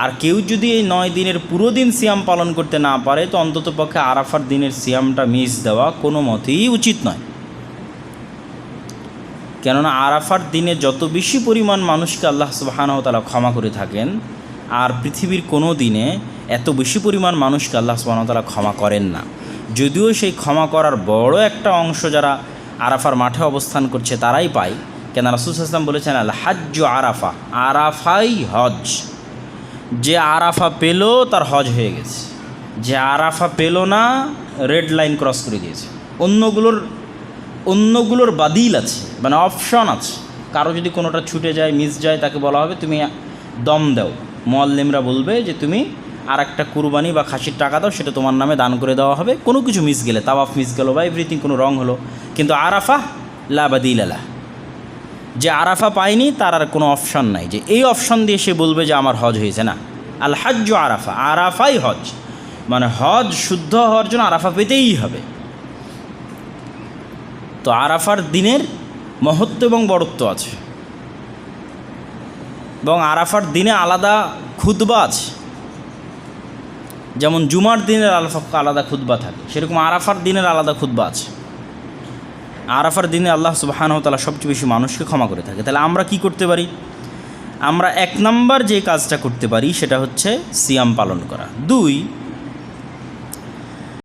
আর কেউ যদি এই 9 দিনের পুরো দিন সিয়াম পালন করতে না পারে তো অন্ততপক্ষে আরাফার দিনের সিয়ামটা মিস দেওয়া কোনো মতেই উচিত নয়। কেননা আরাফার দিনে যত বেশি পরিমাণ মানুষকে আল্লাহ সুবহানাহু ওয়া তাআলা ক্ষমা করে থাকেন, আর পৃথিবীর কোনো দিনে এত বেশি পরিমাণ মানুষকে আল্লাহ সুবহানাহু ওয়া তাআলা ক্ষমা করেন না। যদিও সেই ক্ষমা করার বড় একটা অংশ যারা আরাফার মাঠে অবস্থান করছে তারাই পায়। কেন রাসূল সাল্লাল্লাহু আলাইহি ওয়াসাল্লাম বলেছেন, আল হাজ্জু আরাফা, আরাফাই হজ। যে আরাফা পেল তার হজ হয়ে গেছে, যে আরাফা পেল না রেড লাইন ক্রস করে দিয়েছে। অন্যগুলোর বাদিল আছে, মানে অপশন আছে। কারো যদি কোনোটা ছুটে যায়, মিস যায়, তাকে বলা হবে তুমি দম দাও। মুআল্লিমরা বলবে যে তুমি আর একটা কুরবানি বা খাসির টাকা দাও, সেটা তোমার নামে দান করে দেওয়া হবে। কোনো কিছু মিস গেলে, তাওয়াফ মিস গেল বা এভরিথিং কোনো রং হলো, কিন্তু আরাফা লা বাদিলা, যে আরাফা পায়নি তার আর কোনো অপশন নাই যে এই অপশন দিয়ে সে বলবে যে আমার হজ হয়েছে। না, আল হাজ্জু আরাফা, আরাফাই হজ। মানে হজ শুদ্ধ হওয়ার জন্য আরাফা পেতেই হবে। তো আরাফার দিনের মহত্ব এবং বড়ত্ব আছে, এবং আরাফার দিনে আলাদা খুতবা আছে। যেমন জুমার দিনের আলাদা খুতবা থাকে, সেরকম আরাফার দিনের আলাদা খুতবা আছে। আরাফার দিনে আল্লাহ সুবহানাহু ওয়া তাআলা সবচেয়ে বেশি মানুষকে ক্ষমা করে থাকে। তাহলে আমরা কি করতে পারি? আমরা 1 নম্বর যে কাজটা করতে পারি সেটা হচ্ছে সিয়াম পালন করা। 2